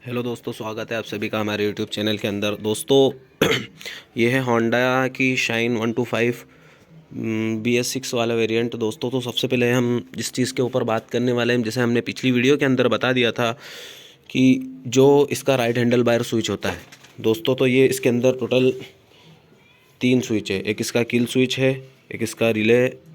Hello दोस्तों, स्वागत है आप सभी का हमारे यूट्यूब चैनल के अंदर। दोस्तों ये है होंडा की शाइन 125 BS6 वाला वेरिएंट। दोस्तों तो सबसे पहले हम जिस चीज़ के ऊपर बात करने वाले हैं, जैसे हमने पिछली वीडियो के अंदर बता दिया था कि जो इसका राइट हैंडल बार स्विच होता है दोस्तों, तो ये इसके अंदर टोटल 3 स्विच है। एक इसका किल स्विच है, एक इसका रिले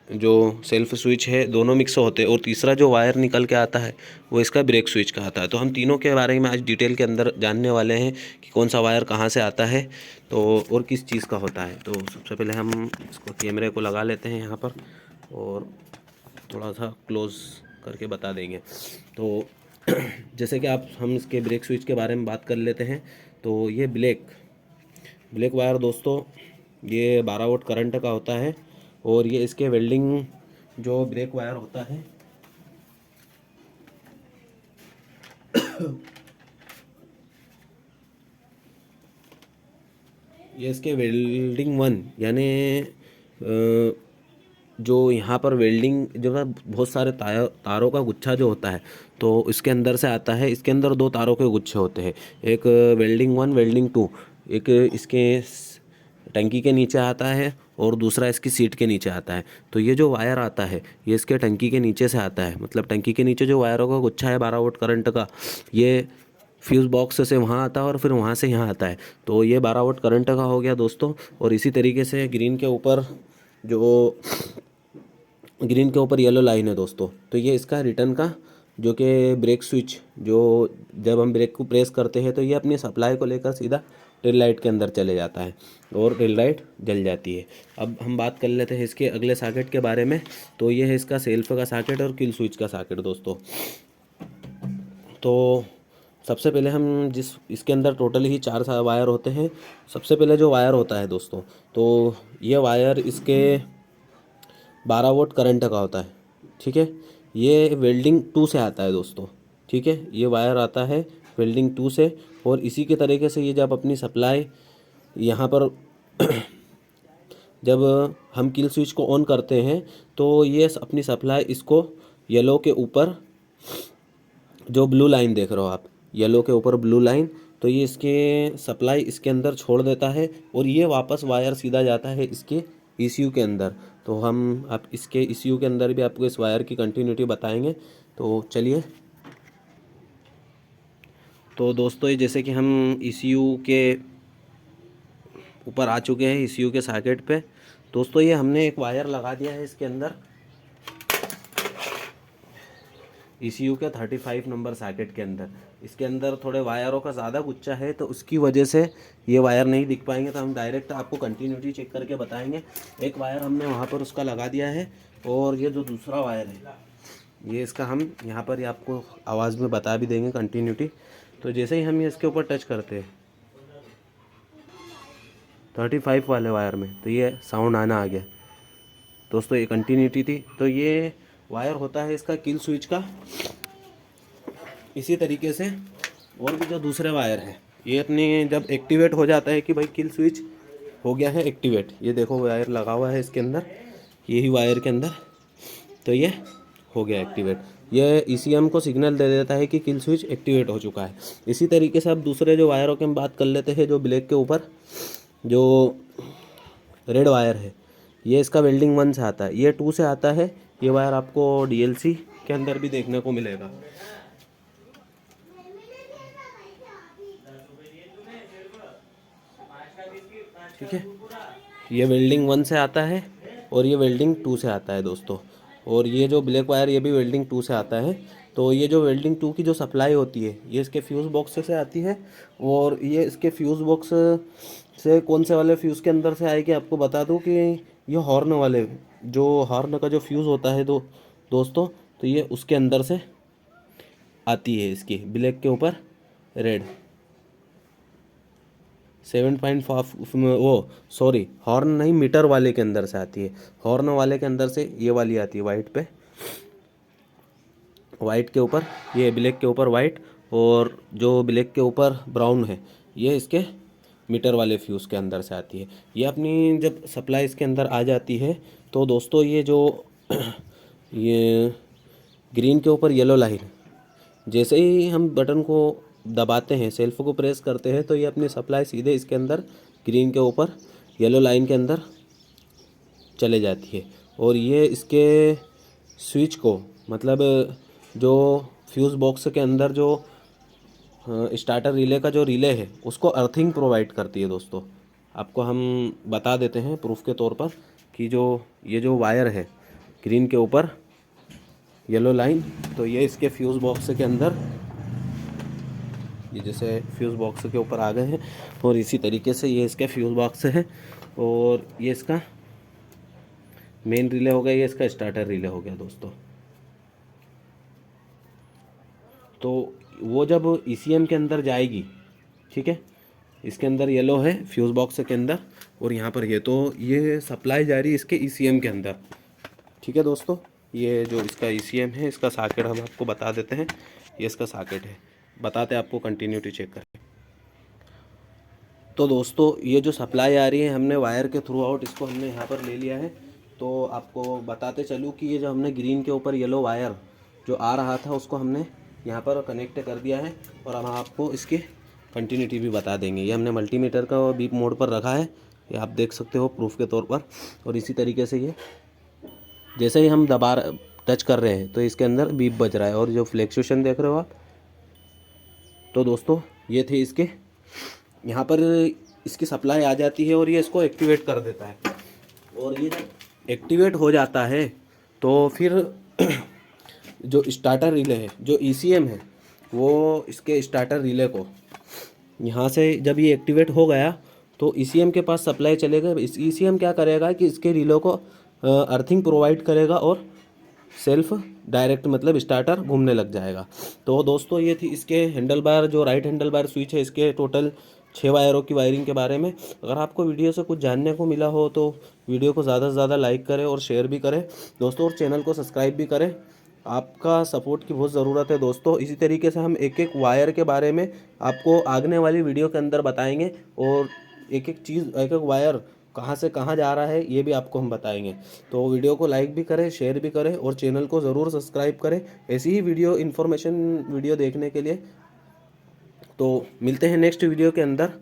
जो सेल्फ स्विच है, दोनों मिक्स होते हैं, और तीसरा जो वायर निकल के आता है वो इसका ब्रेक स्विच का आता है। तो हम तीनों के बारे में आज डिटेल के अंदर जानने वाले हैं कि कौन सा वायर कहाँ से आता है तो और किस चीज़ का होता है। तो सबसे पहले हम इसको कैमरे को लगा लेते हैं यहाँ पर और थोड़ा सा क्लोज करके बता देंगे। तो जैसे कि हम इसके ब्रेक स्विच के बारे में बात कर लेते हैं। तो ये ब्लैक वायर दोस्तों, ये 12 वोल्ट करंट का होता है और ये इसके वेल्डिंग जो ब्रेक वायर होता है ये इसके वेल्डिंग 1 यानी जो यहाँ पर वेल्डिंग जो है बहुत सारे तारों का गुच्छा जो होता है तो इसके अंदर से आता है। इसके अंदर 2 तारों के गुच्छे होते हैं, एक वेल्डिंग 1 वेल्डिंग 2, एक इसके टंकी के नीचे आता है और दूसरा इसकी सीट के नीचे आता है। तो ये जो वायर आता है ये इसके टंकी के नीचे से आता है, मतलब टंकी के नीचे जो वायरों का गुच्छा है 12 वोल्ट करंट का, ये फ्यूज़ बॉक्स से वहाँ आता है और फिर वहाँ से यहाँ आता है। तो ये 12 वोल्ट करंट का हो गया दोस्तों। और इसी तरीके से ग्रीन के ऊपर येलो लाइन है दोस्तों, तो ये इसका रिटर्न का जो कि ब्रेक स्विच, जो जब हम ब्रेक को प्रेस करते हैं तो ये अपनी सप्लाई को लेकर सीधा टेल लाइट के अंदर चले जाता है और टेल लाइट जल जाती है। अब हम बात कर लेते हैं इसके अगले सॉकेट के बारे में। तो ये है इसका सेल्फ का सॉकेट और किल स्विच का सॉकेट दोस्तों। तो सबसे पहले हम इसके अंदर टोटल ही 4 वायर होते हैं। सबसे पहले जो वायर होता है दोस्तों, तो ये वायर इसके 12 वोल्ट करंट का होता है, ठीक है। ये वेल्डिंग 2 से आता है दोस्तों, ठीक है। ये वायर आता है वेल्डिंग 2 से और इसी के तरीके से ये जब अपनी सप्लाई यहाँ पर जब हम किल स्विच को ऑन करते हैं तो ये अपनी सप्लाई इसको येलो के ऊपर जो ब्लू लाइन देख रहे हो आप, येलो के ऊपर ब्लू लाइन, तो ये इसके सप्लाई इसके अंदर छोड़ देता है और ये वापस वायर सीधा जाता है इसके ECU के अंदर। तो हम आप इसके ECU के अंदर भी आपको इस वायर की कंटिन्यूटी बताएंगे। तो चलिए। तो दोस्तों ये जैसे कि हम ECU के ऊपर आ चुके हैं, ECU के सॉकेट पे दोस्तों, ये हमने एक वायर लगा दिया है इसके अंदर ECU के 35 नंबर सॉकेट के अंदर। इसके अंदर थोड़े वायरों का ज़्यादा गुच्छा है तो उसकी वजह से ये वायर नहीं दिख पाएंगे, तो हम डायरेक्ट आपको कंटिन्यूटी चेक करके बताएंगे। एक वायर हमने वहाँ पर उसका लगा दिया है और ये जो दूसरा वायर है ये इसका हम यहाँ पर ये आपको आवाज़ में बता भी देंगे कंटिन्यूटी। तो जैसे ही हम ये इसके ऊपर टच करते हैं 35 वाले वायर में तो ये साउंड आना आ गया दोस्तों, ये कंटिन्यूटी थी। तो ये वायर होता है इसका किल स्विच का। इसी तरीके से और भी जो दूसरे वायर हैं ये अपने जब एक्टिवेट हो जाता है कि भाई किल स्विच हो गया है एक्टिवेट, ये देखो वायर लगा हुआ है इसके अंदर, यही वायर के अंदर, तो ये हो गया एक्टिवेट। ये ECM को सिग्नल दे देता है कि किल स्विच एक्टिवेट हो चुका है। इसी तरीके से अब दूसरे जो वायरों की हम बात कर लेते हैं। जो ब्लैक के ऊपर जो रेड वायर है ये इसका वेल्डिंग 1 से आता है, ये 2 से आता है। ये वायर आपको DLC के अंदर भी देखने को मिलेगा। ठीक है, ये वेल्डिंग 1 से आता है और ये वेल्डिंग 2 से आता है दोस्तों। और ये जो ब्लैक वायर ये भी वेल्डिंग 2 से आता है। तो ये जो वेल्डिंग 2 की जो सप्लाई होती है ये इसके फ्यूज़ बॉक्स से आती है और ये इसके फ्यूज़ बॉक्स से कौन से वाले फ्यूज़ के अंदर से आएगी आपको बता दूं कि ये हॉर्न वाले, जो हॉर्न का जो फ्यूज़ होता है दोस्तों, तो ये उसके अंदर से आती है। इसकी ब्लैक के ऊपर रेड 7.5 वो सॉरी हॉर्न नहीं, मीटर वाले के अंदर से आती है। हॉर्न वाले के अंदर से ये वाली आती है वाइट पे, वाइट के ऊपर, ये ब्लैक के ऊपर वाइट, और जो ब्लैक के ऊपर ब्राउन है ये इसके मीटर वाले फ्यूज़ के अंदर से आती है। ये अपनी जब सप्लाई इसके अंदर आ जाती है तो दोस्तों ये जो ये ग्रीन के ऊपर येलो लाइन, जैसे ही हम बटन को दबाते हैं, सेल्फ को प्रेस करते हैं तो ये अपनी सप्लाई सीधे इसके अंदर ग्रीन के ऊपर येलो लाइन के अंदर चले जाती है। और ये इसके स्विच को मतलब जो फ्यूज़ बॉक्स के अंदर जो स्टार्टर रिले का जो रिले है उसको अर्थिंग प्रोवाइड करती है। दोस्तों आपको हम बता देते हैं प्रूफ के तौर पर कि जो ये जो वायर है ग्रीन के ऊपर येलो लाइन, तो ये इसके फ्यूज़ बॉक्स के अंदर, ये जैसे फ्यूज़ बॉक्स के ऊपर आ गए हैं और इसी तरीके से ये इसके फ्यूज़ बॉक्स है और ये इसका मेन रिले हो गया, ये इसका स्टार्टर रिले हो गया। दोस्तों तो वो जब ECM के अंदर जाएगी, ठीक है, इसके अंदर येलो है फ्यूज़ बॉक्स के अंदर और यहाँ पर ये सप्लाई जा रही है इसके ECM के अंदर, ठीक है। दोस्तों ये जो इसका ECM है इसका सॉकेट हम आपको बता देते हैं, ये इसका सॉकेट है, बताते हैं आपको, कंटिन्यूटी चेक करें। तो दोस्तों ये जो सप्लाई आ रही है हमने वायर के थ्रू आउट इसको हमने यहाँ पर ले लिया है। तो आपको बताते चलूँ कि ये जो हमने ग्रीन के ऊपर येलो वायर जो आ रहा था उसको हमने यहाँ पर कनेक्ट कर दिया है और हम आपको इसकी कंटिन्यूटी भी बता देंगे। ये हमने मल्टीमीटर का बीप मोड पर रखा है, ये आप देख सकते हो प्रूफ के तौर पर। और इसी तरीके से ये जैसे ही हम टच कर रहे हैं तो इसके अंदर बीप बज रहा है और जो फ्लैक्चुएशन देख रहे हो आप, तो दोस्तों ये थे इसके, यहाँ पर इसकी सप्लाई आ जाती है और ये इसको एक्टिवेट कर देता है। और ये जब एक्टिवेट हो जाता है तो फिर जो स्टार्टर रिले है, जो ECM है, वो इसके स्टार्टर रिले को यहाँ से जब ये एक्टिवेट हो गया तो ECM के पास सप्लाई चलेगा। इस ECM क्या करेगा कि इसके रिले को अर्थिंग प्रोवाइड करेगा और सेल्फ डायरेक्ट मतलब स्टार्टर घूमने लग जाएगा। तो दोस्तों ये थी इसके हैंडल बार, जो राइट हैंडल बार स्विच है, इसके टोटल 6 वायरों की वायरिंग के बारे में। अगर आपको वीडियो से कुछ जानने को मिला हो तो वीडियो को ज़्यादा से ज़्यादा लाइक करें और शेयर भी करें दोस्तों, और चैनल को सब्सक्राइब भी करें। आपका सपोर्ट की बहुत ज़रूरत है दोस्तों। इसी तरीके से हम एक एक वायर के बारे में आपको आगने वाली वीडियो के अंदर बताएंगे और एक एक चीज़, एक एक वायर कहाँ से कहाँ जा रहा है ये भी आपको हम बताएंगे। तो वीडियो को लाइक भी करें, शेयर भी करें और चैनल को ज़रूर सब्सक्राइब करें ऐसी ही इन्फॉर्मेशन वीडियो देखने के लिए। तो मिलते हैं नेक्स्ट वीडियो के अंदर।